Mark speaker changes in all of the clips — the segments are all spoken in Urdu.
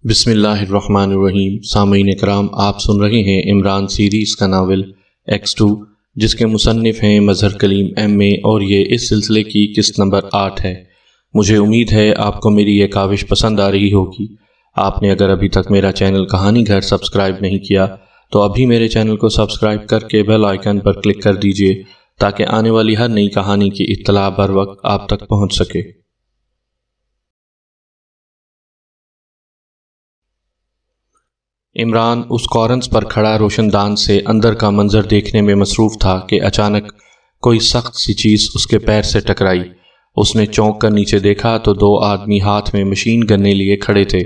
Speaker 1: بسم اللہ الرحمن الرحیم۔ سامعین کرام، آپ سن رہے ہیں عمران سیریز کا ناول X2، جس کے مصنف ہیں مظہر کلیم MA، اور یہ اس سلسلے کی قسط نمبر 8 ہے۔ مجھے امید ہے آپ کو میری یہ کاوش پسند آ رہی ہوگی۔ آپ نے اگر ابھی تک میرا چینل کہانی گھر سبسکرائب نہیں کیا تو ابھی میرے چینل کو سبسکرائب کر کے بیل آئیکن پر کلک کر دیجئے تاکہ آنے والی ہر نئی کہانی کی اطلاع بر وقت آپ تک پہنچ سکے۔ عمران اس کورنس پر کھڑا روشن دان سے اندر کا منظر دیکھنے میں مصروف تھا کہ اچانک کوئی سخت سی چیز اس کے پیر سے ٹکرائی۔ اس نے چونک کر نیچے دیکھا تو 2 آدمی ہاتھ میں مشین گن لیے کھڑے تھے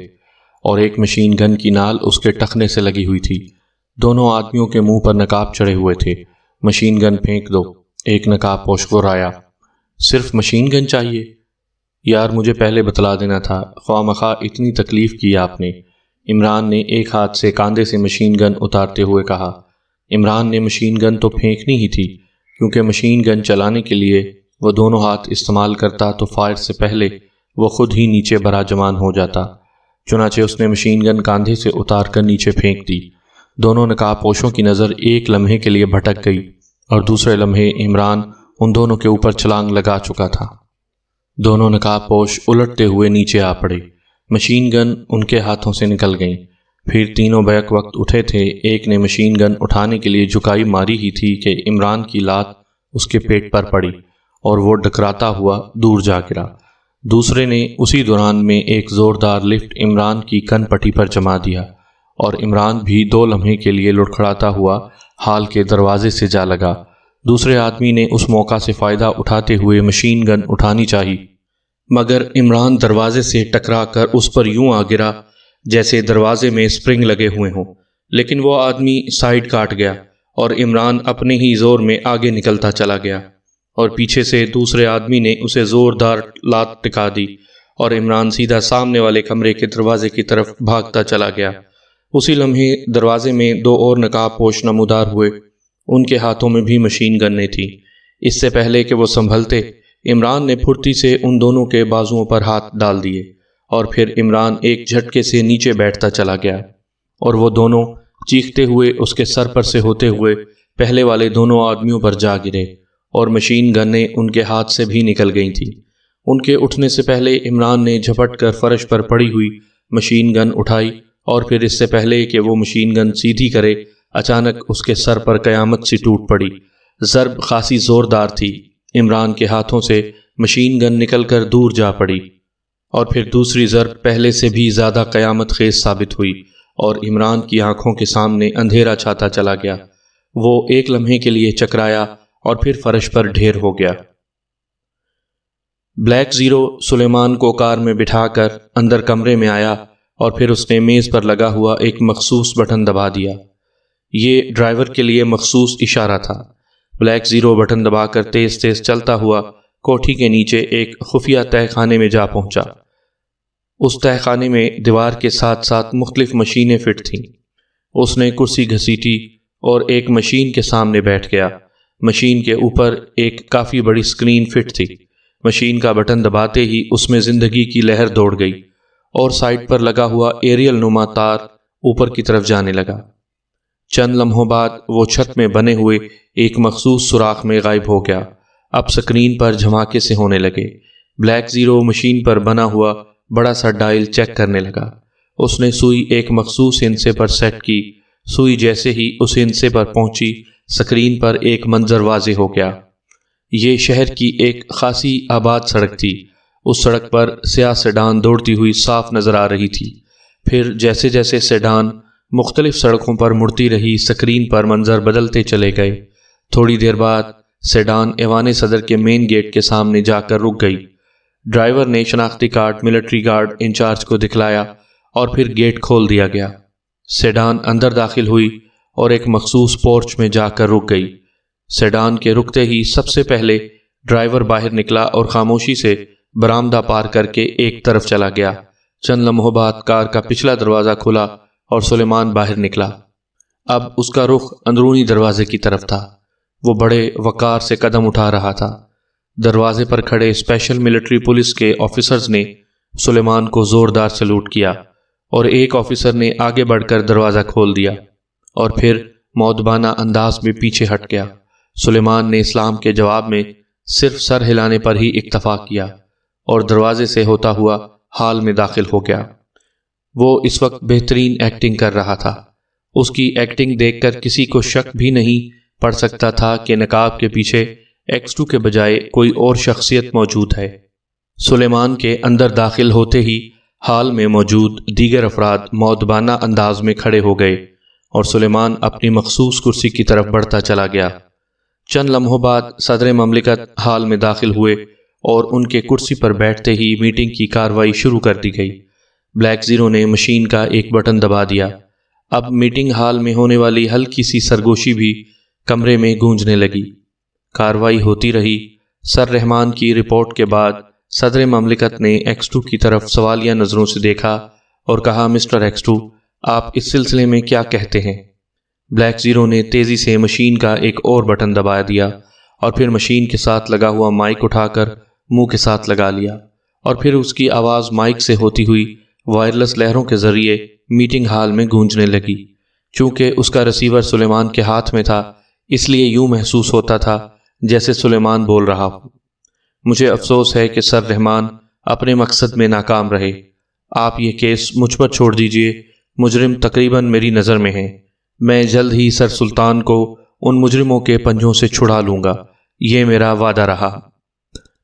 Speaker 1: اور ایک مشین گن کی نال اس کے ٹخنے سے لگی ہوئی تھی۔ دونوں آدمیوں کے منہ پر نقاب چڑھے ہوئے تھے۔ مشین گن پھینک دو، ایک نقاب پوش غرایا۔ صرف مشین گن چاہیے؟ یار مجھے پہلے بتلا دینا تھا، خواہ مخواہ اتنی تکلیف کی آپ نے، عمران نے ایک ہاتھ سے کاندھے سے مشین گن اتارتے ہوئے کہا۔ عمران نے مشین گن تو پھینکنی ہی تھی، کیونکہ مشین گن چلانے کے لیے وہ دونوں ہاتھ استعمال کرتا تو فائر سے پہلے وہ خود ہی نیچے براجمان ہو جاتا۔ چنانچہ اس نے مشین گن کاندھے سے اتار کر نیچے پھینک دی۔ دونوں نقاب پوشوں کی نظر ایک لمحے کے لیے بھٹک گئی اور دوسرے لمحے عمران ان دونوں کے اوپر چھلانگ لگا چکا تھا۔ دونوں نقاب پوش الٹتے ہوئے نیچے آ پڑے۔ مشین گن ان کے ہاتھوں سے نکل گئیں۔ پھر تینوں بیک وقت اٹھے تھے۔ ایک نے مشین گن اٹھانے کے لیے جھکائی ماری ہی تھی کہ عمران کی لات اس کے پیٹ پر پڑی اور وہ ڈکراتا ہوا دور جا گرا۔ دوسرے نے اسی دوران میں ایک زوردار لفٹ عمران کی کن پٹی پر جما دیا اور عمران بھی 2 لمحے کے لیے لڑکھڑاتا ہوا ہال کے دروازے سے جا لگا۔ دوسرے آدمی نے اس موقع سے فائدہ اٹھاتے ہوئے مشین گن اٹھانی چاہی، مگر عمران دروازے سے ٹکرا کر اس پر یوں آ گرا جیسے دروازے میں سپرنگ لگے ہوئے ہوں، لیکن وہ آدمی سائیڈ کاٹ گیا اور عمران اپنے ہی زور میں آگے نکلتا چلا گیا اور پیچھے سے دوسرے آدمی نے اسے زوردار لات ٹکا دی اور عمران سیدھا سامنے والے کمرے کے دروازے کی طرف بھاگتا چلا گیا۔ اسی لمحے دروازے میں 2 اور نقاب پوش نمودار ہوئے۔ ان کے ہاتھوں میں بھی مشین گنیں تھیں۔ اس سے پہلے کہ وہ سنبھلتے، عمران نے پھرتی سے ان دونوں کے بازوؤں پر ہاتھ ڈال دیے اور پھر عمران ایک جھٹکے سے نیچے بیٹھتا چلا گیا اور وہ دونوں چیختے ہوئے اس کے سر پر سے ہوتے ہوئے پہلے والے دونوں آدمیوں پر جا گرے اور مشین گنیں ان کے ہاتھ سے بھی نکل گئی تھیں۔ ان کے اٹھنے سے پہلے عمران نے جھپٹ کر فرش پر پڑی ہوئی مشین گن اٹھائی اور پھر اس سے پہلے کہ وہ مشین گن سیدھی کرے، اچانک اس کے سر پر قیامت سی ٹوٹ پڑی۔ ضرب خاصی زوردار تھی۔ عمران کے ہاتھوں سے مشین گن نکل کر دور جا پڑی اور پھر دوسری ضرب پہلے سے بھی زیادہ قیامت خیز ثابت ہوئی اور عمران کی آنکھوں کے سامنے اندھیرا چھاتا چلا گیا۔ وہ ایک لمحے کے لیے چکرایا اور پھر فرش پر ڈھیر ہو گیا۔ بلیک زیرو سلیمان کو کار میں بٹھا کر اندر کمرے میں آیا اور پھر اس نے میز پر لگا ہوا ایک مخصوص بٹن دبا دیا۔ یہ ڈرائیور کے لیے مخصوص اشارہ تھا۔ بلیک زیرو بٹن دبا کر تیز تیز چلتا ہوا کوٹھی کے نیچے ایک خفیہ تہہ خانے میں جا پہنچا۔ اس تہہ خانے میں دیوار کے ساتھ ساتھ مختلف مشینیں فٹ تھیں۔ اس نے کرسی گھسیٹی اور ایک مشین کے سامنے بیٹھ گیا۔ مشین کے اوپر ایک کافی بڑی سکرین فٹ تھی۔ مشین کا بٹن دباتے ہی اس میں زندگی کی لہر دوڑ گئی اور سائٹ پر لگا ہوا ایریل نما تار اوپر کی طرف جانے لگا۔ چند لمحوں بعد وہ چھت میں بنے ہوئے ایک مخصوص سوراخ میں غائب ہو گیا۔ اب سکرین پر جھماکے سے ہونے لگے۔ بلیک زیرو مشین پر بنا ہوا بڑا سا ڈائل چیک کرنے لگا۔ اس نے سوئی ایک مخصوص ہندسے پر سیٹ کی۔ سوئی جیسے ہی اس ہندسے پر پہنچی، سکرین پر ایک منظر واضح ہو گیا۔ یہ شہر کی ایک خاصی آباد سڑک تھی۔ اس سڑک پر سیاہ سیڈان دوڑتی ہوئی صاف نظر آ رہی تھی۔ پھر جیسے جیسے سیڈان مختلف سڑکوں پر مڑتی رہی، سکرین پر منظر بدلتے چلے گئے۔ تھوڑی دیر بعد سیڈان ایوان صدر کے مین گیٹ کے سامنے جا کر رک گئی۔ ڈرائیور نے شناختی کارڈ ملٹری گارڈ انچارج کو دکھلایا اور پھر گیٹ کھول دیا گیا۔ سیڈان اندر داخل ہوئی اور ایک مخصوص پورچ میں جا کر رک گئی۔ سیڈان کے رکتے ہی سب سے پہلے ڈرائیور باہر نکلا اور خاموشی سے برآمدہ پار کر کے ایک طرف چلا گیا۔ چند لمحوں بعد کار کا پچھلا دروازہ کھلا اور سلیمان باہر نکلا۔ اب اس کا رخ اندرونی دروازے کی طرف تھا۔ وہ بڑے وقار سے قدم اٹھا رہا تھا۔ دروازے پر کھڑے اسپیشل ملٹری پولیس کے آفیسرز نے سلیمان کو زوردار سلوٹ کیا اور ایک آفیسر نے آگے بڑھ کر دروازہ کھول دیا اور پھر مؤدبانہ انداز میں پیچھے ہٹ گیا۔ سلیمان نے اسلام کے جواب میں صرف سر ہلانے پر ہی اکتفا کیا اور دروازے سے ہوتا ہوا ہال میں داخل ہو گیا۔ وہ اس وقت بہترین ایکٹنگ کر رہا تھا۔ اس کی ایکٹنگ دیکھ کر کسی کو شک بھی نہیں پڑ سکتا تھا کہ نقاب کے پیچھے X2 کے بجائے کوئی اور شخصیت موجود ہے۔ سلیمان کے اندر داخل ہوتے ہی ہال میں موجود دیگر افراد مؤدبانہ انداز میں کھڑے ہو گئے اور سلیمان اپنی مخصوص کرسی کی طرف بڑھتا چلا گیا۔ چند لمحوں بعد صدر مملکت ہال میں داخل ہوئے اور ان کے کرسی پر بیٹھتے ہی میٹنگ کی کارروائی شروع کر دی گئی۔ بلیک زیرو نے مشین کا ایک بٹن دبا دیا۔ اب میٹنگ ہال میں ہونے والی ہلکی سی سرگوشی بھی کمرے میں گونجنے لگی۔ کارروائی ہوتی رہی۔ سر رحمان کی رپورٹ کے بعد صدر مملکت نے X2 کی طرف سوالیہ نظروں سے دیکھا اور کہا، مسٹر X2، آپ اس سلسلے میں کیا کہتے ہیں؟ بلیک زیرو نے تیزی سے مشین کا ایک اور بٹن دبا دیا اور پھر مشین کے ساتھ لگا ہوا مائک اٹھا کر منہ کے ساتھ لگا لیا اور پھر اس کی آواز مائک سے ہوتی ہوئی وائرلیس لہروں کے ذریعے میٹنگ ہال میں گونجنے لگی۔ چونکہ اس کا ریسیور سلیمان کے ہاتھ میں تھا، اس لیے یوں محسوس ہوتا تھا جیسے سلیمان بول رہا ہو۔ مجھے افسوس ہے کہ سر رحمان اپنے مقصد میں ناکام رہے۔ آپ یہ کیس مجھ پر چھوڑ دیجئے۔ مجرم تقریباً میری نظر میں ہیں۔ میں جلد ہی سر سلطان کو ان مجرموں کے پنجوں سے چھڑا لوں گا، یہ میرا وعدہ رہا۔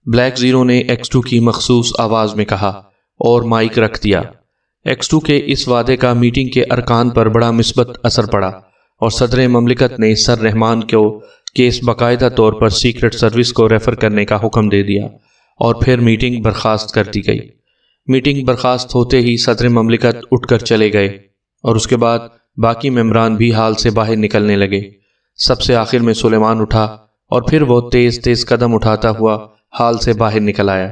Speaker 1: بلیک زیرو نے X2 کی مخصوص آواز میں کہا اور مائک رکھ دیا۔ X2 کے اس وعدے کا میٹنگ کے ارکان پر بڑا مثبت اثر پڑا اور صدر مملکت نے سر رحمان کو کیس باقاعدہ طور پر سیکرٹ سروس کو ریفر کرنے کا حکم دے دیا اور پھر میٹنگ برخاست کر دی گئی۔ میٹنگ برخاست ہوتے ہی صدر مملکت اٹھ کر چلے گئے اور اس کے بعد باقی ممبران بھی ہال سے باہر نکلنے لگے۔ سب سے آخر میں سلیمان اٹھا اور پھر وہ تیز تیز قدم اٹھاتا ہوا ہال سے باہر نکل آیا۔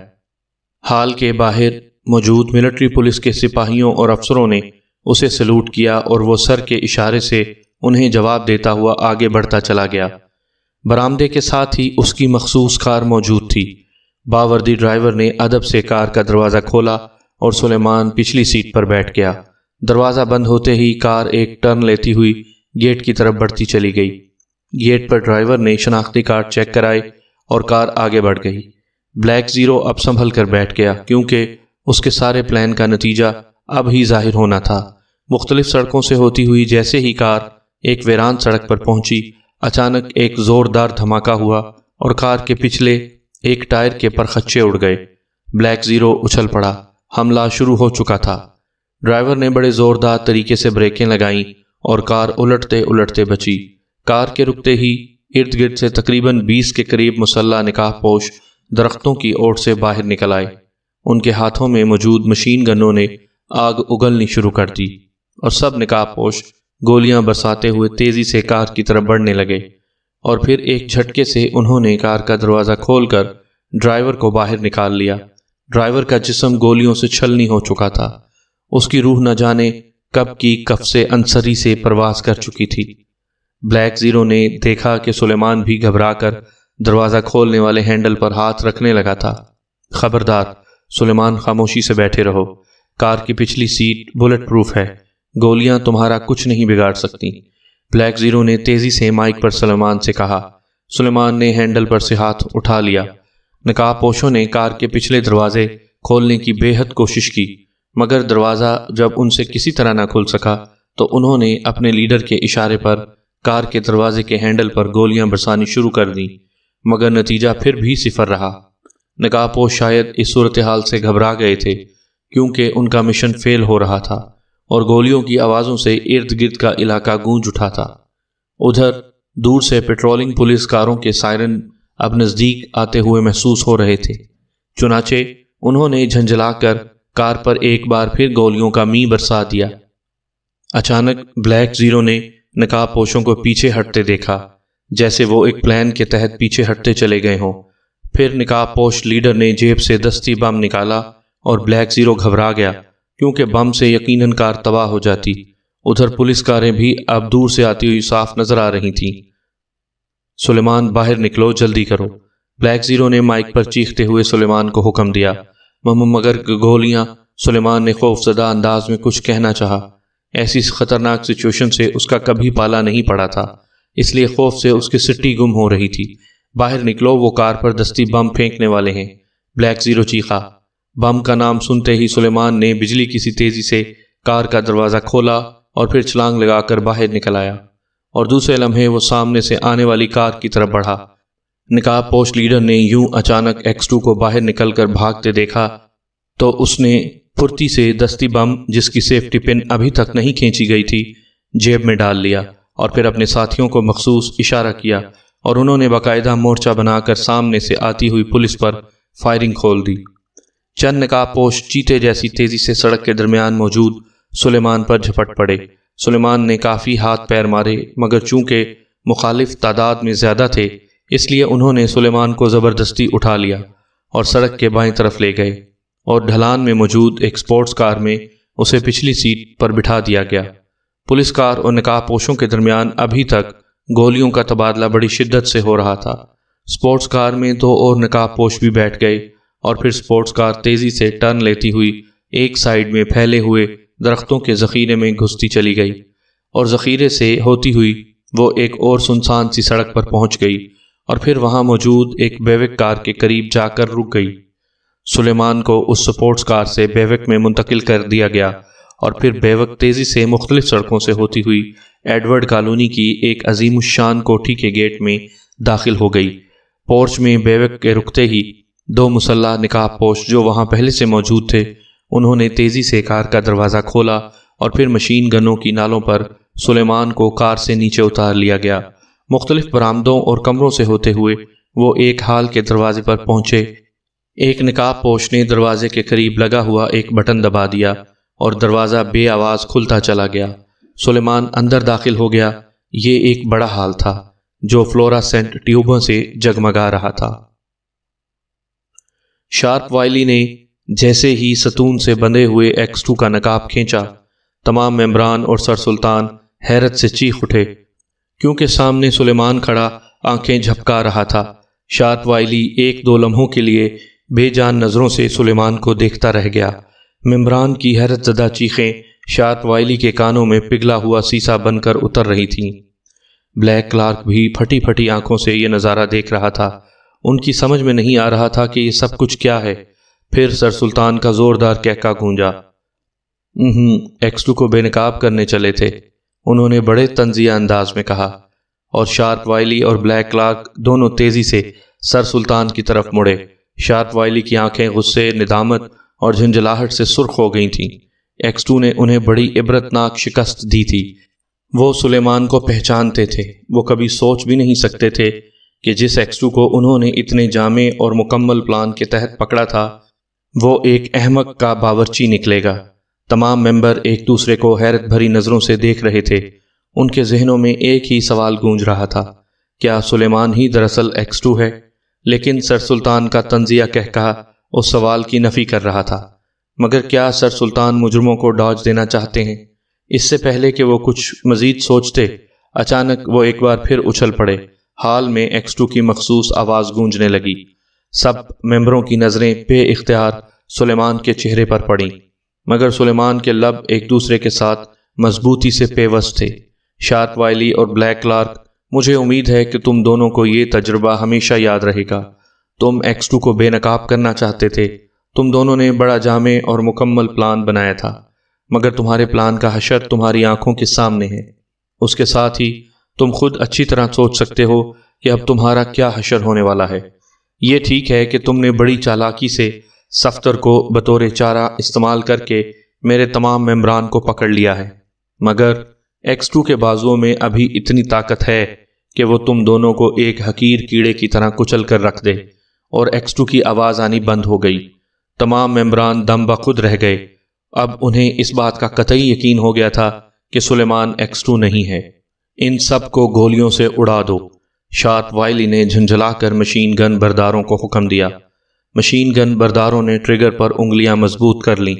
Speaker 1: ہال کے باہر موجود ملٹری پولیس کے سپاہیوں اور افسروں نے اسے سلوٹ کیا اور وہ سر کے اشارے سے انہیں جواب دیتا ہوا آگے بڑھتا چلا گیا۔ برآمدے کے ساتھ ہی اس کی مخصوص کار موجود تھی۔ باوردی ڈرائیور نے ادب سے کار کا دروازہ کھولا اور سلیمان پچھلی سیٹ پر بیٹھ گیا۔ دروازہ بند ہوتے ہی کار ایک ٹرن لیتی ہوئی گیٹ کی طرف بڑھتی چلی گئی۔ گیٹ پر ڈرائیور نے شناختی کارڈ چیک کرائے اور کار آگے بڑھ گئی۔ بلیک زیرو اب سنبھل کر بیٹھ گیا کیونکہ اس کے سارے پلان کا نتیجہ اب ہی ظاہر ہونا تھا۔ مختلف سڑکوں سے ہوتی ہوئی جیسے ہی کار ایک ویران سڑک پر پہنچی، اچانک ایک زوردار دھماکہ ہوا اور کار کے پچھلے ایک ٹائر کے پرخچے اڑ گئے۔ بلیک زیرو اچھل پڑا۔ حملہ شروع ہو چکا تھا۔ ڈرائیور نے بڑے زوردار طریقے سے بریکیں لگائیں اور کار الٹتے الٹتے بچی۔ کار کے رکتے ہی ارد گرد سے تقریباً 20 کے قریب مسلح نکاح پوش درختوں کی اوٹ سے باہر نکل آئے۔ ان کے ہاتھوں میں موجود مشین گنوں نے آگ اگلنی شروع کر دی اور سب نقاب پوش گولیاں برساتے ہوئے تیزی سے کار کی طرف بڑھنے لگے اور پھر ایک جھٹکے سے انہوں نے کار کا دروازہ کھول کر ڈرائیور کو باہر نکال لیا۔ ڈرائیور کا جسم گولیوں سے چھلنی ہو چکا تھا۔ اس کی روح نہ جانے کب کی قفس انصری سے پرواز کر چکی تھی۔ بلیک زیرو نے دیکھا کہ سلیمان بھی گھبرا کر دروازہ کھولنے والے ہینڈل پر ہاتھ رکھنے لگا تھا۔ خبردار سلیمان، خاموشی سے بیٹھے رہو۔ کار کی پچھلی سیٹ بلٹ پروف ہے، گولیاں تمہارا کچھ نہیں بگاڑ سکتی۔ بلیک زیرو نے تیزی سے مائک پر سلیمان سے کہا۔ سلیمان نے ہینڈل پر سے ہاتھ اٹھا لیا۔ نقاب پوشوں نے کار کے پچھلے دروازے کھولنے کی بے حد کوشش کی، مگر دروازہ جب ان سے کسی طرح نہ کھل سکا تو انہوں نے اپنے لیڈر کے اشارے پر کار کے دروازے کے ہینڈل پر گولیاں برسانی شروع کر دیں، مگر نتیجہ پھر بھی صفر رہا۔ نقاب پوش شاید اس صورتحال سے گھبرا گئے تھے کیونکہ ان کا مشن فیل ہو رہا تھا اور گولیوں کی آوازوں سے ارد گرد کا علاقہ گونج اٹھا تھا۔ ادھر دور سے پیٹرولنگ پولیس کاروں کے سائرن اب نزدیک آتے ہوئے محسوس ہو رہے تھے، چنانچہ انہوں نے جھنجھلا کر کار پر ایک بار پھر گولیوں کا می برسا دیا۔ اچانک بلیک زیرو نے نقاب پوشوں کو پیچھے ہٹتے دیکھا، جیسے وہ ایک پلان کے تحت پیچھے ہٹتے چلے گئے ہوں۔ پھر نقاب پوش لیڈر نے جیب سے دستی بم نکالا اور بلیک زیرو گھبرا گیا کیونکہ بم سے یقیناً کار تباہ ہو جاتی۔ ادھر پولیس کاریں بھی اب دور سے آتی ہوئی صاف نظر آ رہی تھیں۔ سلیمان، باہر نکلو، جلدی کرو، بلیک زیرو نے مائک پر چیختے ہوئے سلیمان کو حکم دیا، مگر گولیاں سلیمان نے خوفزدہ انداز میں کچھ کہنا چاہا۔ ایسی خطرناک سچویشن سے اس کا کبھی پالا نہیں پڑا تھا، اس لیے خوف سے اس کی سٹی گم ہو رہی تھی۔ باہر نکلو، وہ کار پر دستی بم پھینکنے والے ہیں، بلیک زیرو چیخا۔ بم کا نام سنتے ہی سلیمان نے بجلی کی سی تیزی سے کار کا دروازہ کھولا اور پھر چھلانگ لگا کر باہر نکل آیا، اور دوسرے لمحے وہ سامنے سے آنے والی کار کی طرف بڑھا۔ نقاب پوش لیڈر نے یوں اچانک X2 کو باہر نکل کر بھاگتے دیکھا تو اس نے پھرتی سے دستی بم، جس کی سیفٹی پن ابھی تک نہیں کھینچی گئی تھی، جیب میں ڈال لیا اور پھر اپنے ساتھیوں کو مخصوص اشارہ کیا اور انہوں نے باقاعدہ مورچہ بنا کر سامنے سے آتی ہوئی پولیس پر فائرنگ کھول دی۔ چند نقاب پوش چیتے جیسی تیزی سے سڑک کے درمیان موجود سلیمان پر جھپٹ پڑے۔ سلیمان نے کافی ہاتھ پیر مارے، مگر چونکہ مخالف تعداد میں زیادہ تھے اس لیے انہوں نے سلیمان کو زبردستی اٹھا لیا اور سڑک کے بائیں طرف لے گئے، اور ڈھلان میں موجود ایک سپورٹس کار میں اسے پچھلی سیٹ پر بٹھا دیا گیا۔ پولیس کار اور نقاب پوشوں کے درمیان ابھی تک گولیوں کا تبادلہ بڑی شدت سے ہو رہا تھا۔ سپورٹس کار میں 2 اور نقاب پوش بھی بیٹھ گئے، اور پھر سپورٹس کار تیزی سے ٹرن لیتی ہوئی ایک سائیڈ میں پھیلے ہوئے درختوں کے ذخیرے میں گھستی چلی گئی، اور ذخیرے سے ہوتی ہوئی وہ ایک اور سنسان سی سڑک پر پہنچ گئی، اور پھر وہاں موجود ایک بیوک کار کے قریب جا کر رک گئی۔ سلیمان کو اس سپورٹس کار سے بیوک میں منتقل کر دیا گیا، اور پھر بیوک تیزی سے مختلف سڑکوں سے ہوتی ہوئی ایڈورڈ کالونی کی ایک عظیم الشان کوٹھی کے گیٹ میں داخل ہو گئی۔ پورچ میں بیوک کے رکتے ہی 2 مسلح نقاب پوش جو وہاں پہلے سے موجود تھے، انہوں نے تیزی سے کار کا دروازہ کھولا اور پھر مشین گنوں کی نالوں پر سلیمان کو کار سے نیچے اتار لیا گیا۔ مختلف برآمدوں اور کمروں سے ہوتے ہوئے وہ ایک ہال کے دروازے پر پہنچے۔ ایک نقاب پوش نے دروازے کے قریب لگا ہوا ایک بٹن دبا دیا اور دروازہ بے آواز کھلتا چلا گیا۔ سلیمان اندر داخل ہو گیا۔ یہ ایک بڑا ہال تھا جو فلوراسینٹ ٹیوبوں سے جگمگا رہا تھا۔ شارپ وائلی نے جیسے ہی ستون سے بندھے ہوئے X2 کا نقاب کھینچا، تمام ممبران اور سر سلطان حیرت سے چیخ اٹھے، کیونکہ سامنے سلیمان کھڑا آنکھیں جھپکا رہا تھا۔ شارپ وائلی 1-2 لمحوں کے لیے بے جان نظروں سے سلیمان کو دیکھتا رہ گیا۔ ممبران کی حیرت زدہ چیخیں شارپ وائلی کے کانوں میں پگھلا ہوا سیسا بن کر اتر رہی تھیں۔ بلیک کلارک بھی پھٹی پھٹی آنکھوں سے یہ نظارہ دیکھ رہا تھا۔ ان کی سمجھ میں نہیں آ رہا تھا کہ یہ سب کچھ کیا ہے۔ پھر سر سلطان کا زوردار کہکا گونجا۔ X2 کو بے نقاب کرنے چلے تھے، انہوں نے بڑے طنزیہ انداز میں کہا، اور شارپ وائلی اور بلیک کلارک دونوں تیزی سے سر سلطان کی طرف مڑے۔ شارپ وائلی کی آنکھیں غصے، ندامت اور جھنجھلاہٹ سے سرخ ہو گئی تھیں۔ X2 نے انہیں بڑی عبرتناک شکست دی تھی۔ وہ سلیمان کو پہچانتے تھے۔ وہ کبھی سوچ بھی نہیں سکتے تھے کہ جس X2 کو انہوں نے اتنے جامع اور مکمل پلان کے تحت پکڑا تھا، وہ ایک احمق کا باورچی نکلے گا۔ تمام ممبر ایک دوسرے کو حیرت بھری نظروں سے دیکھ رہے تھے۔ ان کے ذہنوں میں ایک ہی سوال گونج رہا تھا، کیا سلیمان ہی دراصل X2 ہے؟ لیکن سر سلطان کا طنزیہ کہکہا اس سوال کی نفی کر رہا تھا۔ مگر کیا سر سلطان مجرموں کو ڈاج دینا چاہتے ہیں؟ اس سے پہلے کہ وہ کچھ مزید سوچتے، اچانک وہ ایک بار پھر اچھل پڑے۔ ہال میں X2 کی مخصوص آواز گونجنے لگی۔ سب ممبروں کی نظریں بے اختیار سلیمان کے چہرے پر پڑیں، مگر سلیمان کے لب ایک دوسرے کے ساتھ مضبوطی سے پیوست تھے۔ شارپ وائلی اور بلیک کلارک، مجھے امید ہے کہ تم دونوں کو یہ تجربہ ہمیشہ یاد رہے گا۔ تم X2 کو بے نقاب کرنا چاہتے تھے۔ تم دونوں نے بڑا جامع اور مکمل پلان بنایا تھا، مگر تمہارے پلان کا حشر تمہاری آنکھوں کے سامنے ہے۔ اس کے ساتھ ہی تم خود اچھی طرح سوچ سکتے ہو کہ اب تمہارا کیا حشر ہونے والا ہے۔ یہ ٹھیک ہے کہ تم نے بڑی چالاکی سے صفدر کو بطور چارہ استعمال کر کے میرے تمام ممبران کو پکڑ لیا ہے، مگر X2 کے بازوؤں میں ابھی اتنی طاقت ہے کہ وہ تم دونوں کو ایک حقیر کیڑے کی طرح کچل کر رکھ دے۔ اور X2 کی آواز آنی بند ہو گئی۔ تمام ممبران دم بخود رہ گئے۔ اب انہیں اس بات کا قطعی یقین ہو گیا تھا کہ سلیمان X2 نہیں ہے۔ ان سب کو گولیوں سے اڑا دو، شارپ وائلی نے جھنجھلا کر مشین گن برداروں کو حکم دیا۔ مشین گن برداروں نے ٹریگر پر انگلیاں مضبوط کر لیں۔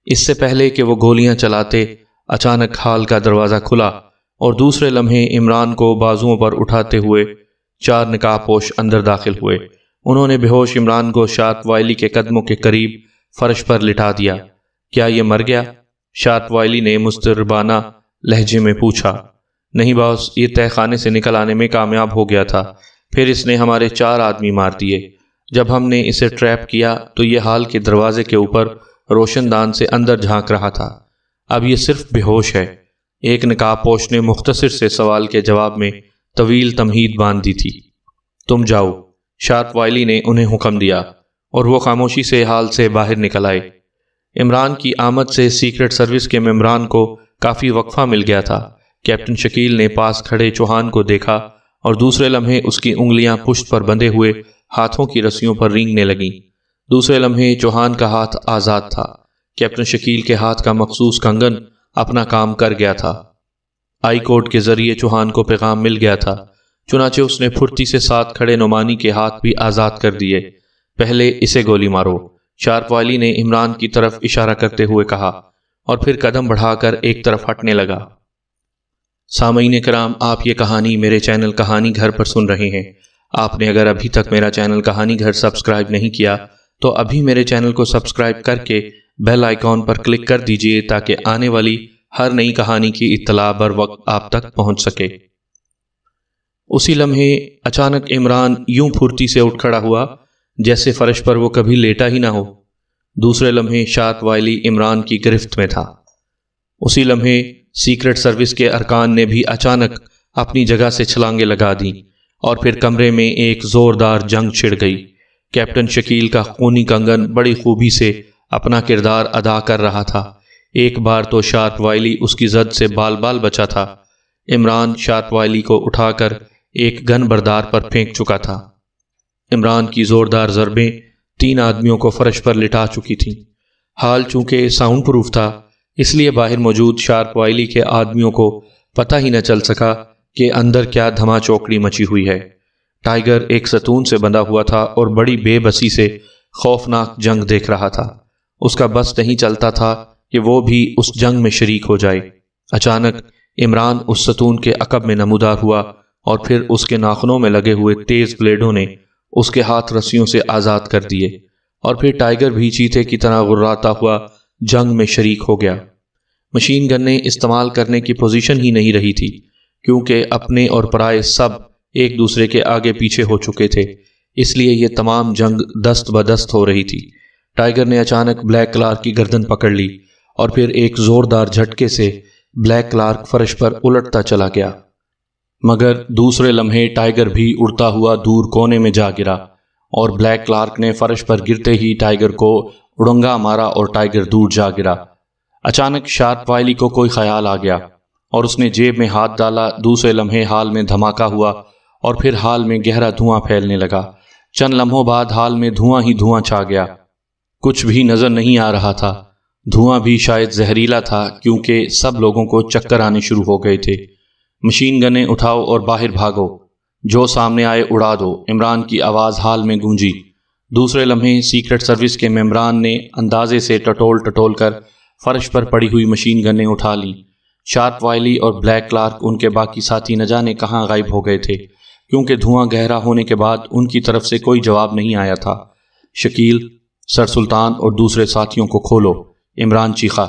Speaker 1: اس سے پہلے کہ وہ گولیاں چلاتے، اچانک ہال کا دروازہ کھلا اور دوسرے لمحے عمران کو بازوؤں پر اٹھاتے ہوئے 4 نقاب پوش اندر داخل ہوئے۔ انہوں نے بے ہوش عمران کو شارپ وائلی کے قدموں کے قریب فرش پر لٹا دیا۔ کیا یہ مر گیا؟ شارپ وائلی نے مضطربانہ لہجے میں پوچھا۔ نہیں باس، یہ تہہ خانے سے نکل آنے میں کامیاب ہو گیا تھا، پھر اس نے ہمارے 4 آدمی مار دیے۔ جب ہم نے اسے ٹریپ کیا تو یہ ہال کے دروازے کے اوپر روشن دان سے اندر جھانک رہا تھا۔ اب یہ صرف بے ہوش ہے۔ ایک نقاب پوش نے مختصر سے سوال کے جواب میں طویل تمہید باندھ دی تھی۔ تم جاؤ، شارپ وائلی نے انہیں حکم دیا، اور وہ خاموشی سے ہال سے باہر نکل آئے۔ عمران کی آمد سے سیکرٹ سروس کے ممبران کو کافی وقفہ مل گیا تھا۔ کیپٹن شکیل نے پاس کھڑے چوہان کو دیکھا اور دوسرے لمحے اس کی انگلیاں پشت پر بندھے ہوئے ہاتھوں کی رسیوں پر رینگنے لگیں۔ دوسرے لمحے چوہان کا ہاتھ آزاد تھا۔ کیپٹن شکیل کے ہاتھ کا مخصوص کنگن اپنا کام کر گیا تھا۔ آئی کوڈ کے ذریعے چوہان کو پیغام مل گیا تھا، چنانچہ اس نے پھرتی سے ساتھ کھڑے نعمانی کے ہاتھ بھی آزاد کر دیے۔ پہلے اسے گولی مارو، شارپ وائلی نے عمران کی طرف اشارہ کرتے ہوئے کہا، اور پھر قدم بڑھا کر ایک طرف ہٹنے لگا۔ سامعین کرام، آپ یہ کہانی میرے چینل کہانی گھر پر سن رہے ہیں۔ آپ نے اگر ابھی تک میرا چینل کہانی گھر سبسکرائب نہیں کیا تو ابھی میرے چینل کو سبسکرائب کر کے بیل آئیکن پر کلک کر دیجئے تاکہ آنے والی ہر نئی کہانی کی اطلاع بر وقت آپ تک پہنچ سکے۔ اسی لمحے اچانک عمران یوں پھرتی سے اٹھ کھڑا ہوا جیسے فرش پر وہ کبھی لیٹا ہی نہ ہو۔ دوسرے لمحے شارپ وائلی عمران کی گرفت میں تھا۔ اسی لمحے سیکرٹ سروس کے ارکان نے بھی اچانک اپنی جگہ سے چھلانگیں لگا دیں، اور پھر کمرے میں ایک زوردار جنگ چھڑ گئی۔ کیپٹن شکیل کا خونی کنگن بڑی خوبی سے اپنا کردار ادا کر رہا تھا۔ ایک بار تو شارپ وائلی اس کی زد سے بال بال بچا تھا۔ عمران شارپ وائلی کو اٹھا کر ایک گن بردار پر پھینک چکا تھا۔ عمران کی زوردار ضربیں 3 آدمیوں کو فرش پر لٹا چکی تھیں۔ حال چونکہ ساؤنڈ پروف تھا، اس لیے باہر موجود شارپ وائلی کے آدمیوں کو پتہ ہی نہ چل سکا کہ اندر کیا دھما چوکڑی مچی ہوئی ہے۔ ٹائیگر ایک ستون سے بندھا ہوا تھا اور بڑی بے بسی سے خوفناک جنگ دیکھ رہا تھا۔ اس کا بس نہیں چلتا تھا کہ وہ بھی اس جنگ میں شریک ہو جائے۔ اچانک عمران اس ستون کے عقب میں نمودار ہوا، اور پھر اس کے ناخنوں میں لگے ہوئے تیز بلیڈوں نے اس کے ہاتھ رسیوں سے آزاد کر دیے، اور پھر ٹائیگر بھی چیتے کی طرح غراتا ہوا جنگ میں شریک ہو گیا۔ مشین گن نے استعمال کرنے کی پوزیشن ہی نہیں رہی تھی، کیونکہ اپنے اور پرائے سب ایک دوسرے کے آگے پیچھے ہو چکے تھے، اس لیے یہ تمام جنگ دست بدست ہو رہی تھی۔ ٹائیگر نے اچانک بلیک کلارک کی گردن پکڑ لی، اور پھر ایک زوردار جھٹکے سے بلیک کلارک فرش پر الٹتا چلا گیا۔ مگر دوسرے لمحے ٹائیگر بھی اڑتا ہوا دور کونے میں جا گرا، اور بلیک کلارک نے فرش پر گرتے ہی ٹائیگر کو اڑنگا مارا اور ٹائیگر دور جا گرا۔ اچانک شارپ وائلی کو کوئی خیال آ گیا، اور اس نے جیب میں ہاتھ ڈالا۔ دوسرے لمحے ہال میں دھماکہ ہوا، اور پھر ہال میں گہرا دھواں پھیلنے لگا۔ چند لمحوں بعد ہال میں دھواں ہی دھواں چھا گیا۔ کچھ بھی نظر نہیں آ رہا تھا۔ دھواں بھی شاید زہریلا تھا، کیونکہ سب لوگوں کو چکر آنے شروع ہو گئے تھے۔ مشین گنیں اٹھاؤ اور باہر بھاگو، جو سامنے آئے اڑا دو، عمران کی آواز ہال میں گونجی۔ دوسرے لمحے سیکرٹ سروس کے ممبران نے اندازے سے ٹٹول ٹٹول کر فرش پر پڑی ہوئی مشین گنیں اٹھا لیں۔ شارپ وائلی اور بلیک کلارک ان کے باقی ساتھی نہ جانے کہاں غائب ہو گئے تھے، کیونکہ دھواں گہرا ہونے کے بعد ان کی طرف سے کوئی جواب نہیں آیا تھا۔ شکیل، سر سلطان اور دوسرے ساتھیوں کو کھولو، عمران چیخا۔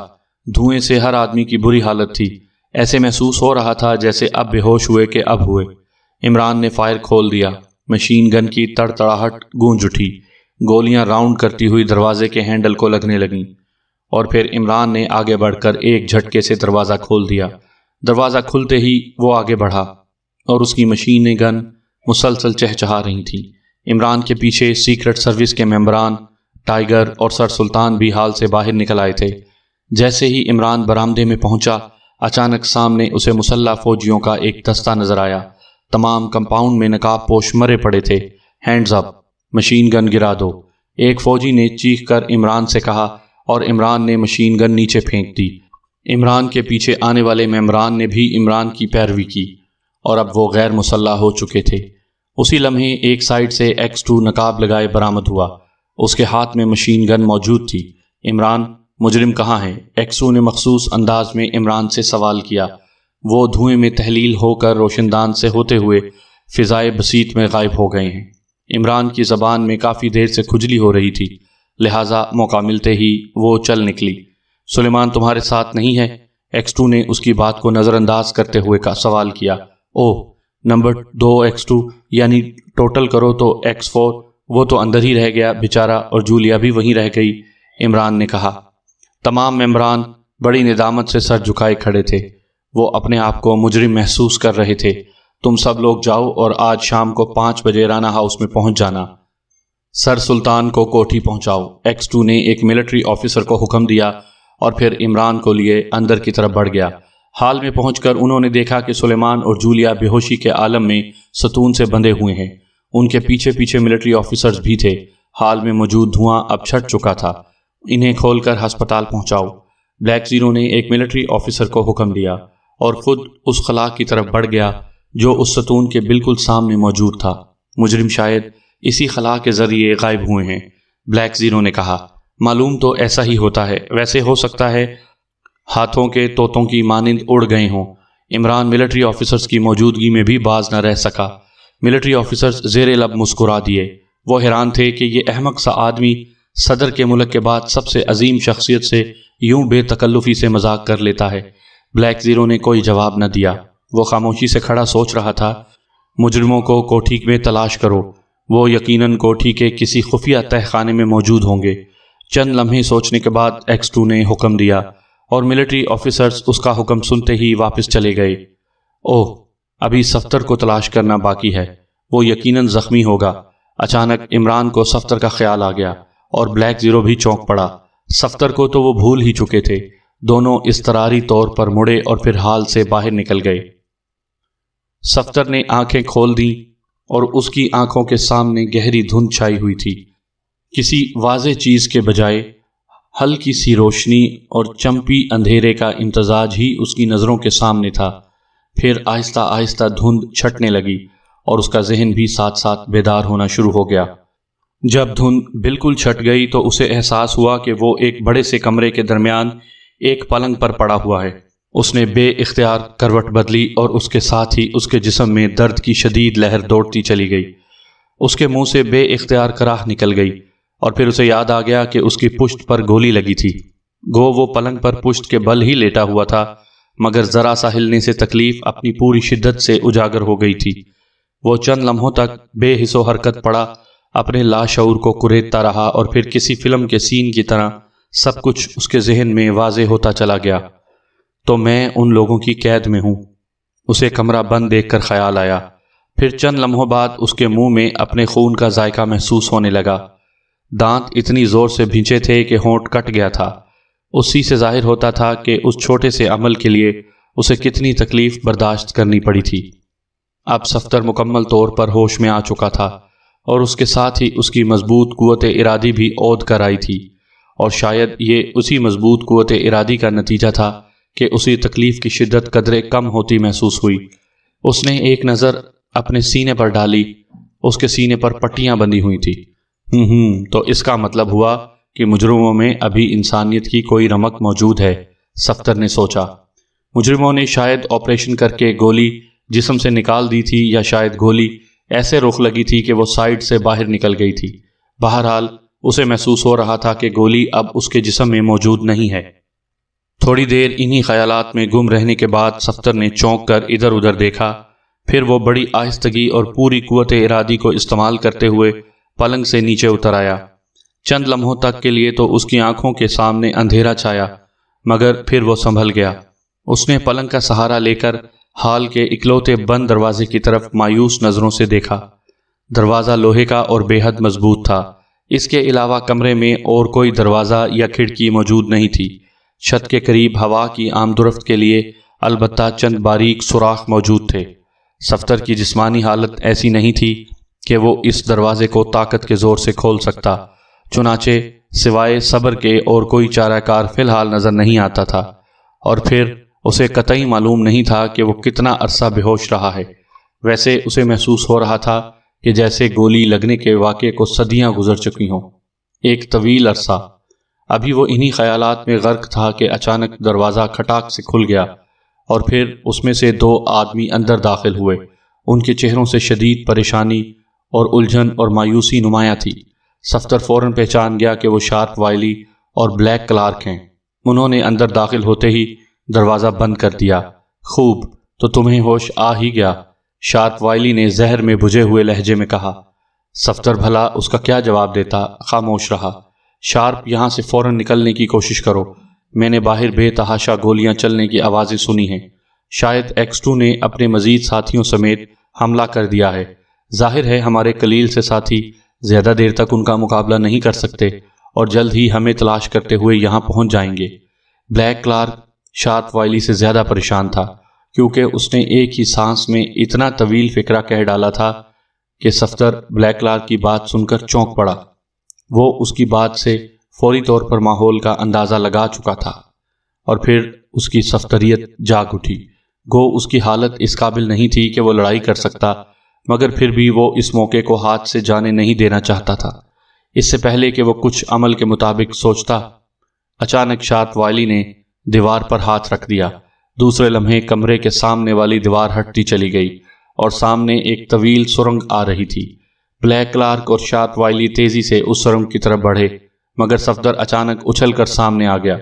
Speaker 1: دھوئیں سے ہر آدمی کی بری حالت تھی، ایسے محسوس ہو رہا تھا جیسے اب بے ہوش ہوئے کہ اب ہوئے۔ عمران نے فائر کھول دیا۔ مشین گن کی تڑتڑاہٹ گونج اٹھی، گولیاں راؤنڈ کرتی ہوئی دروازے کے ہینڈل کو لگنے لگیں، اور پھر عمران نے آگے بڑھ کر ایک جھٹکے سے دروازہ کھول دیا۔ دروازہ کھلتے ہی وہ آگے بڑھا، اور اس کی مشین گن مسلسل چہچہا رہی تھیں۔ عمران کے پیچھے سیکرٹ سروس کے ممبران، ٹائیگر اور سر سلطان بھی ہال سے باہر نکل آئے تھے۔ جیسے ہی عمران برآمدے میں پہنچا، اچانک سامنے اسے مسلح فوجیوں کا ایک دستہ نظر آیا۔ تمام کمپاؤنڈ میں نقاب پوش مرے پڑے تھے۔ ہینڈز اپ، مشین گن گرا دو، ایک فوجی نے چیخ کر عمران سے کہا، اور عمران نے مشین گن نیچے پھینک دی۔ عمران کے پیچھے آنے والے ممبران نے بھی عمران کی پیروی کی، اور اب وہ غیر مسلح ہو چکے تھے۔ اسی لمحے ایک سائیڈ سے X2 نقاب لگائے برآمد ہوا۔ اس کے ہاتھ میں مشین گن موجود تھی۔ عمران، مجرم کہاں ہے؟ X2 نے مخصوص انداز میں عمران سے سوال کیا۔ وہ دھوئیں میں تحلیل ہو کر روشن دان سے ہوتے ہوئے فضائے بسیط میں غائب ہو گئے ہیں۔ عمران کی زبان میں کافی دیر سے کھجلی ہو رہی تھی، لہٰذا موقع ملتے ہی وہ چل نکلی۔ سلیمان تمہارے ساتھ نہیں ہے؟ X2 نے اس کی بات کو نظر انداز کرتے ہوئے کا سوال کیا۔ اوہ، نمبر 2 X2 یعنی ٹوٹل کرو تو X4، وہ تو اندر ہی رہ گیا بیچارہ، اور جولیا بھی وہیں رہ گئی، عمران نے کہا۔ تمام ممبران بڑی ندامت سے سر جھکائے کھڑے تھے۔ وہ اپنے آپ کو مجرم محسوس کر رہے تھے۔ تم سب لوگ جاؤ اور آج شام کو 5 بجے رانا ہاؤس میں پہنچ جانا۔ سر سلطان کو کوٹھی پہنچاؤ۔ X2 نے ایک ملٹری آفیسر کو حکم دیا اور پھر عمران کو لیے اندر کی طرف بڑھ گیا۔ ہال میں پہنچ کر انہوں نے دیکھا کہ سلیمان اور جولیا بے ہوشی کے عالم میں ستون سے بندھے ہوئے ہیں۔ ان کے پیچھے پیچھے ملٹری آفیسرز بھی تھے۔ ہال میں موجود دھواں اب چھٹ چکا تھا۔ انہیں کھول کر ہسپتال پہنچاؤ۔ بلیک زیرو نے ایک ملٹری آفیسر کو حکم دیا اور خود اس خلا کی طرف بڑھ گیا جو اس ستون کے بالکل سامنے موجود تھا۔ مجرم شاید اسی خلا کے ذریعے غائب ہوئے ہیں، بلیک زیرو نے کہا۔ معلوم تو ایسا ہی ہوتا ہے، ویسے ہو سکتا ہے ہاتھوں کے طوطوں کی مانند اڑ گئے ہوں۔ عمران ملٹری آفیسرز کی موجودگی میں بھی باز نہ رہ سکا۔ ملٹری آفیسرز زیر لب مسکرا دیے۔ وہ حیران تھے کہ یہ احمق سا آدمی صدر کے ملک کے بعد سب سے عظیم شخصیت سے یوں بے تکلفی سے مذاق کر لیتا ہے۔ بلیک زیرو نے کوئی جواب نہ دیا۔ وہ خاموشی سے کھڑا سوچ رہا تھا۔ مجرموں کو کوٹھی میں تلاش کرو، وہ یقیناً کوٹھی کے کسی خفیہ تہہ خانے میں موجود ہوں گے۔ چند لمحے سوچنے کے بعد X2 نے حکم دیا اور ملٹری آفیسرز اس کا حکم سنتے ہی واپس چلے گئے۔ اوہ، ابھی صفدر کو تلاش کرنا باقی ہے، وہ یقیناً زخمی ہوگا۔ اچانک عمران کو صفدر کا خیال آ گیا اور بلیک زیرو بھی چونک پڑا۔ صفدر کو تو وہ بھول ہی چکے تھے۔ دونوں اضطراری طور پر مڑے اور پھر ہال سے باہر نکل گئے۔ صفدر نے آنکھیں کھول دیں اور اس کی آنکھوں کے سامنے گہری دھند چھائی ہوئی تھی۔ کسی واضح چیز کے بجائے ہلکی سی روشنی اور چمپی اندھیرے کا امتزاج ہی اس کی نظروں کے سامنے تھا۔ پھر آہستہ آہستہ دھند چھٹنے لگی اور اس کا ذہن بھی ساتھ ساتھ بیدار ہونا شروع ہو گیا۔ جب دھند بالکل چھٹ گئی تو اسے احساس ہوا کہ وہ ایک بڑے سے کمرے کے درمیان ایک پلنگ پر پڑا ہوا ہے۔ اس نے بے اختیار کروٹ بدلی اور اس کے ساتھ ہی اس کے جسم میں درد کی شدید لہر دوڑتی چلی گئی۔ اس کے منہ سے بے اختیار کراہ نکل گئی اور پھر اسے یاد آ گیا کہ اس کی پشت پر گولی لگی تھی۔ گو وہ پلنگ پر پشت کے بل ہی لیٹا ہوا تھا، مگر ذرا سا ہلنے سے تکلیف اپنی پوری شدت سے اجاگر ہو گئی تھی۔ وہ چند لمحوں تک بے حس و حرکت پڑا اپنے لاشعور کو کریدتا رہا اور پھر کسی فلم کے سین کی طرح سب کچھ اس کے ذہن میں واضح ہوتا چلا گیا۔ تو میں ان لوگوں کی قید میں ہوں، اسے کمرہ بند دیکھ کر خیال آیا۔ پھر چند لمحوں بعد اس کے منہ میں اپنے خون کا ذائقہ محسوس ہونے لگا۔ دانت اتنی زور سے بھینچے تھے کہ ہونٹ کٹ گیا تھا۔ اسی سے ظاہر ہوتا تھا کہ اس چھوٹے سے عمل کے لیے اسے کتنی تکلیف برداشت کرنی پڑی تھی۔ اب صفدر مکمل طور پر ہوش میں آ چکا تھا اور اس کے ساتھ ہی اس کی مضبوط قوت ارادی بھی عود کر آئی تھی، اور شاید یہ اسی مضبوط قوت ارادی کا نتیجہ تھا کہ اسی تکلیف کی شدت قدرے کم ہوتی محسوس ہوئی۔ اس نے ایک نظر اپنے سینے پر ڈالی۔ اس کے سینے پر پٹیاں بندھی ہوئی تھی۔ تو اس کا مطلب ہوا کہ مجرموں میں ابھی انسانیت کی کوئی رمق موجود ہے، صفدر نے سوچا۔ مجرموں نے شاید آپریشن کر کے گولی جسم سے نکال دی تھی، یا شاید گولی ایسے رخ لگی تھی کہ وہ سائیڈ سے باہر نکل گئی تھی۔ بہرحال اسے محسوس ہو رہا تھا کہ گولی اب اس کے جسم میں موجود نہیں ہے۔ تھوڑی دیر انہی خیالات میں گم رہنے کے بعد صفدر نے چونک کر ادھر ادھر دیکھا۔ پھر وہ بڑی آہستگی اور پوری قوت ارادی کو استعمال کرتے ہوئے پلنگ سے نیچے اتر آیا۔ چند لمحوں تک کے لیے تو اس کی آنکھوں کے سامنے اندھیرا چھایا، مگر پھر وہ سنبھل گیا۔ اس نے پلنگ کا سہارا لے کر ہال کے اکلوتے بند دروازے کی طرف مایوس نظروں سے دیکھا۔ دروازہ لوہے کا اور بے حد مضبوط تھا۔ اس کے علاوہ کمرے میں اور کوئی دروازہ یا کھڑکی موجود نہیں تھی۔ چھت کے قریب ہوا کی آمد و رفت کے لیے البتہ چند باریک سوراخ موجود تھے۔ صفدر کی جسمانی حالت ایسی نہیں تھی کہ وہ اس دروازے کو طاقت کے زور سے کھول سکتا، چنانچہ سوائے صبر کے اور کوئی چارہ کار فی الحال نظر نہیں آتا تھا، اور پھر اسے قطعی معلوم نہیں تھا کہ وہ کتنا عرصہ بے ہوش رہا ہے۔ ویسے اسے محسوس ہو رہا تھا کہ جیسے گولی لگنے کے واقعے کو صدیاں گزر چکی ہوں، ایک طویل عرصہ۔ ابھی وہ انہی خیالات میں غرق تھا کہ اچانک دروازہ کھٹاک سے کھل گیا اور پھر اس میں سے 2 آدمی اندر داخل ہوئے۔ ان کے چہروں سے شدید پریشانی اور الجھن اور مایوسی نمایاں تھی۔ صفدر فوراً پہچان گیا کہ وہ شارپ وائلی اور بلیک کلارک ہیں۔ انہوں نے اندر داخل ہوتے ہی دروازہ بند کر دیا۔ خوب، تو تمہیں ہوش آ ہی گیا، شارپ وائلی نے زہر میں بجھے ہوئے لہجے میں کہا۔ صفدر بھلا اس کا کیا جواب دیتا، خاموش رہا۔ شارپ، یہاں سے فوراً نکلنے کی کوشش کرو، میں نے باہر بے تحاشا گولیاں چلنے کی آوازیں سنی ہیں، شاید X2 نے اپنے مزید ساتھیوں سمیت حملہ کر دیا ہے۔ ظاہر ہے ہمارے قلیل سے ساتھی زیادہ دیر تک ان کا مقابلہ نہیں کر سکتے اور جلد ہی ہمیں تلاش کرتے ہوئے یہاں پہنچ جائیں گے۔ بلیک کلارک شارپ وائلی سے زیادہ پریشان تھا، کیونکہ اس نے ایک ہی سانس میں اتنا طویل فقرہ کہہ ڈالا تھا کہ صفدر بلیک کلارک کی بات سن کر چونک پڑا۔ وہ اس کی بات سے فوری طور پر ماحول کا اندازہ لگا چکا تھا، اور پھر اس کی صفدریت جاگ اٹھی۔ گو اس کی حالت اس قابل نہیں تھی کہ وہ لڑائی کر سکتا، مگر پھر بھی وہ اس موقع کو ہاتھ سے جانے نہیں دینا چاہتا تھا۔ اس سے پہلے کہ وہ کچھ عمل کے مطابق سوچتا، اچانک شارپ وائلی نے دیوار پر ہاتھ رکھ دیا۔ دوسرے لمحے کمرے کے سامنے والی دیوار ہٹتی چلی گئی اور سامنے ایک طویل سرنگ آ رہی تھی۔ بلیک کلارک اور شارپ وائلی تیزی سے اس سرنگ کی طرف بڑھے، مگر صفدر اچانک اچھل کر سامنے آ گیا۔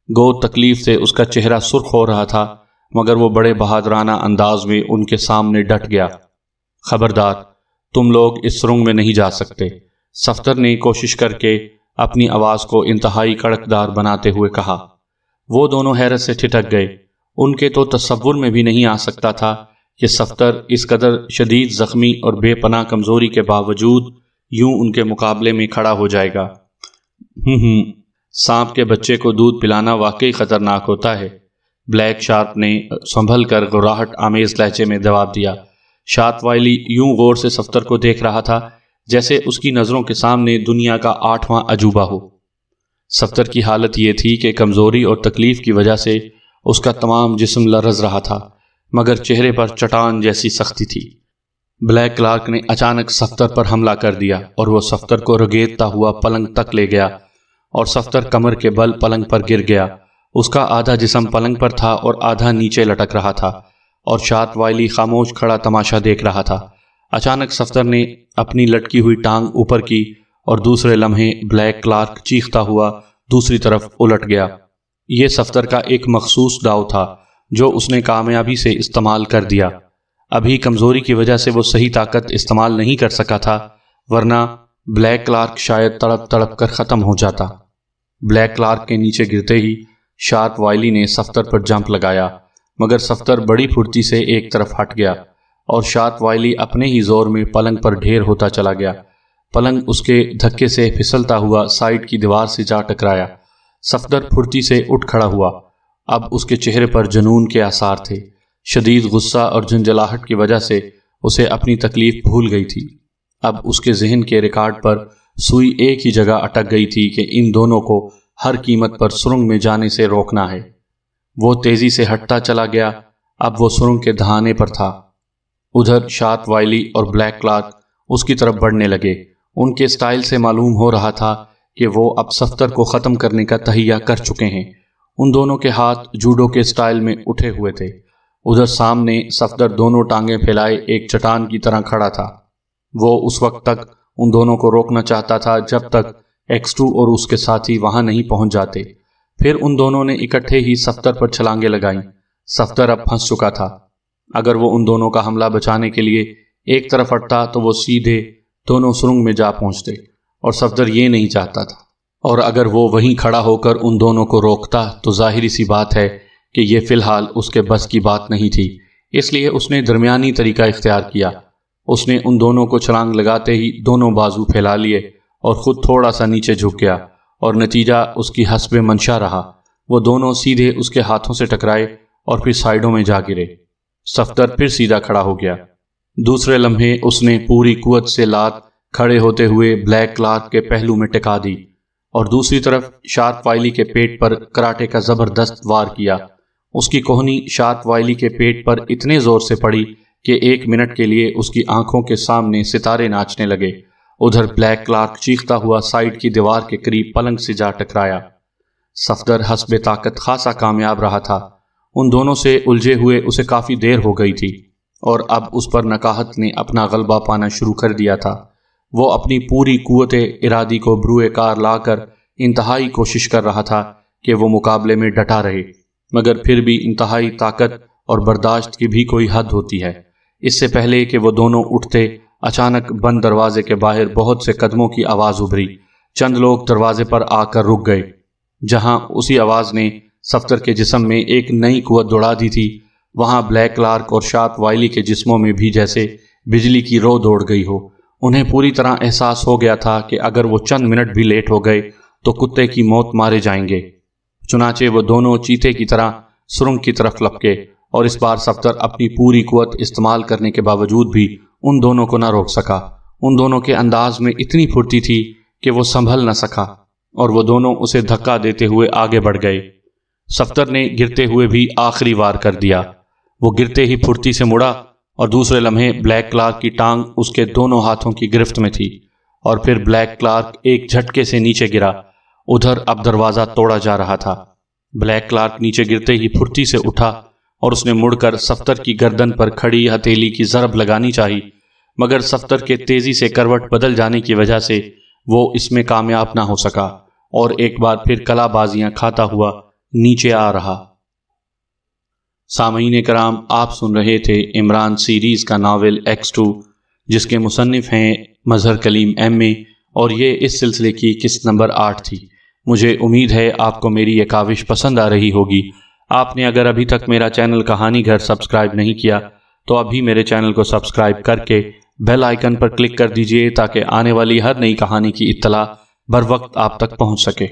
Speaker 1: گو تکلیف سے اس کا چہرہ سرخ ہو رہا تھا، مگر وہ بڑے بہادرانہ انداز میں ان کے سامنے ڈٹ گیا۔ خبردار، تم لوگ اس سرنگ میں نہیں جا سکتے، صفدر نے کوشش کر کے اپنی آواز کو انتہائی کڑکدار بناتے ہوئے کہا۔ وہ دونوں حیرت سے ٹھٹک گئے۔ ان کے تو تصور میں بھی نہیں آ سکتا تھا کہ صفدر اس قدر شدید زخمی اور بے پناہ کمزوری کے باوجود یوں ان کے مقابلے میں کھڑا ہو جائے گا۔ سانپ کے بچے کو دودھ پلانا واقعی خطرناک ہوتا ہے، بلیک شارپ نے سنبھل کر غراہٹ آمیز لہجے میں جواب دیا۔ شارپ وائلی یوں غور سے صفدر کو دیکھ رہا تھا جیسے اس کی نظروں کے سامنے دنیا کا 8واں عجوبہ ہو۔ صفدر کی حالت یہ تھی کہ کمزوری اور تکلیف کی وجہ سے اس کا تمام جسم لرز رہا تھا، مگر چہرے پر چٹان جیسی سختی تھی۔ بلیک کلارک نے اچانک صفدر پر حملہ کر دیا اور وہ صفدر کو رگیدتا ہوا پلنگ تک لے گیا، اور صفدر کمر کے بل پلنگ پر گر گیا۔ اس کا آدھا جسم پلنگ پر تھا اور آدھا نیچے لٹک رہا تھا، اور شارپ وائلی خاموش کھڑا تماشا دیکھ رہا تھا۔ اچانک صفدر نے اپنی لٹکی ہوئی ٹانگ اوپر کی اور دوسرے لمحے بلیک کلارک چیختا ہوا دوسری طرف الٹ گیا۔ یہ صفدر کا ایک مخصوص داؤ تھا جو اس نے کامیابی سے استعمال کر دیا۔ ابھی کمزوری کی وجہ سے وہ صحیح طاقت استعمال نہیں کر سکا تھا، ورنہ بلیک کلارک شاید تڑپ تڑپ کر ختم ہو جاتا۔ بلیک کلارک کے نیچے گرتے ہی شارپ وائلی نے صفدر پر جمپ لگایا، مگر صفدر بڑی پھرتی سے ایک طرف ہٹ گیا اور شارپ وائلی اپنے ہی زور میں پلنگ پر ڈھیر ہوتا چلا گیا۔ پلنگ اس کے دھکے سے پھسلتا ہوا سائیڈ کی دیوار سے جا ٹکرایا۔ صفدر پھرتی سے اٹھ کھڑا ہوا۔ اب اس کے چہرے پر جنون کے آثار تھے۔ شدید غصہ اور جھنجھلاہٹ کی وجہ سے اسے اپنی تکلیف بھول گئی تھی۔ اب اس کے ذہن کے ریکارڈ پر سوئی ایک ہی جگہ اٹک گئی تھی کہ ان دونوں کو ہر قیمت پر سرنگ میں جانے سے روکنا ہے۔ وہ تیزی سے ہٹتا چلا گیا، اب وہ سرنگ کے دہانے پر تھا۔ ادھر شارپ وائلی اور بلیک کلارک اس کی طرف بڑھنے لگے۔ ان کے سٹائل سے معلوم ہو رہا تھا کہ وہ اب صفدر کو ختم کرنے کا تہیہ کر چکے ہیں۔ ان دونوں کے ہاتھ جوڈو کے سٹائل میں اٹھے ہوئے تھے۔ ادھر سامنے صفدر دونوں ٹانگیں پھیلائے ایک چٹان کی طرح کھڑا تھا۔ وہ اس وقت تک ان دونوں کو روکنا چاہتا تھا جب تک X2 اور اس کے ساتھی وہاں نہیں پہنچ جاتے۔ پھر ان دونوں نے اکٹھے ہی صفدر پر چھلانگیں لگائیں۔ صفدر اب پھنس چکا تھا۔ اگر وہ ان دونوں کا حملہ بچانے کے لیے ایک طرف ہٹتا تو وہ سیدھے دونوں سرنگ میں جا پہنچتے، اور صفدر یہ نہیں چاہتا تھا۔ اور اگر وہ وہیں کھڑا ہو کر ان دونوں کو روکتا تو ظاہری سی بات ہے کہ یہ فی الحال اس کے بس کی بات نہیں تھی۔ اس لیے اس نے درمیانی طریقہ اختیار کیا۔ اس نے ان دونوں کو چھلانگ لگاتے ہی دونوں بازو پھیلا لیے اور خود تھوڑا سا نیچے جھک گیا، اور نتیجہ اس کی حسب منشا رہا۔ وہ دونوں سیدھے اس کے ہاتھوں سے ٹکرائے اور پھر سائیڈوں میں جا گرے۔ صفدر پھر سیدھا کھڑا ہو گیا۔ دوسرے لمحے اس نے پوری قوت سے لات کھڑے ہوتے ہوئے بلیک کلارک کے پہلو میں ٹکا دی، اور دوسری طرف شارپ وائلی کے پیٹ پر کراٹے کا زبردست وار کیا۔ اس کی کوہنی شارپ وائلی کے پیٹ پر اتنے زور سے پڑی کہ 1 منٹ کے لیے اس کی آنکھوں کے سامنے ستارے ناچنے لگے۔ ادھر بلیک کلارک چیختا ہوا سائیڈ کی دیوار کے قریب پلنگ سے جا ٹکرایا۔ صفدر حسب طاقت خاصا کامیاب رہا تھا۔ ان دونوں سے الجھے ہوئے اسے کافی دیر ہو گئی تھی، اور اب اس پر نکاہت نے اپنا غلبہ پانا شروع کر دیا تھا۔ وہ اپنی پوری قوت ارادی کو بروئے کار لا کر انتہائی کوشش کر رہا تھا کہ وہ مقابلے میں ڈٹا رہے، مگر پھر بھی انتہائی طاقت اور برداشت کی بھی کوئی حد ہوتی ہے۔ اس سے پہلے کہ وہ دونوں اٹھتے، اچانک بند دروازے کے باہر بہت سے قدموں کی آواز ابھری۔ چند لوگ دروازے پر آ کر رک گئے، جہاں اسی آواز نے صفدر کے جسم میں ایک نئی قوت دوڑا دی تھی، وہاں بلیک کلارک اور شات وائلی کے جسموں میں بھی جیسے بجلی کی رو دوڑ گئی ہو۔ انہیں پوری طرح احساس ہو گیا تھا کہ اگر وہ چند منٹ بھی لیٹ ہو گئے تو کتے کی موت مارے جائیں گے۔ چنانچہ وہ دونوں چیتے کی طرح سرنگ کی طرف لپکے، اور اس بار صفدر اپنی پوری قوت استعمال کرنے کے باوجود بھی ان دونوں کو نہ روک سکا۔ ان دونوں کے انداز میں اتنی پھرتی تھی کہ وہ سنبھل نہ سکا، اور وہ دونوں اسے دھکا دیتے ہوئے آگے بڑھ گئے۔ صفدر نے گرتے ہوئے بھی آخری وار کر دیا۔ وہ گرتے ہی پھرتی سے مڑا، اور دوسرے لمحے بلیک کلارک کی ٹانگ اس کے دونوں ہاتھوں کی گرفت میں تھی، اور پھر بلیک کلارک ایک جھٹکے سے نیچے گرا۔ ادھر اب دروازہ توڑا جا رہا تھا۔ بلیک کلارک نیچے گرتے ہی پھرتی سے اٹھا، اور اس نے مڑ کر صفدر کی گردن پر کھڑی ہتھیلی کی ضرب لگانی چاہی، مگر صفدر کے تیزی سے کروٹ بدل جانے کی وجہ سے وہ اس میں کامیاب نہ ہو سکا، اور ایک بار پھر کلا بازیاں کھاتا ہوا نیچے آ رہا۔ سامعین کرام، آپ سن رہے تھے عمران سیریز کا ناول X2، جس کے مصنف ہیں مظہر کلیم MA، اور یہ اس سلسلے کی قسط نمبر 8 تھی۔ مجھے امید ہے آپ کو میری یہ کاوش پسند آ رہی ہوگی۔ آپ نے اگر ابھی تک میرا چینل کہانی گھر سبسکرائب نہیں کیا تو ابھی میرے چینل کو سبسکرائب کر کے بیل آئیکن پر کلک کر دیجئے، تاکہ آنے والی ہر نئی کہانی کی اطلاع بر وقت آپ تک پہنچ سکے۔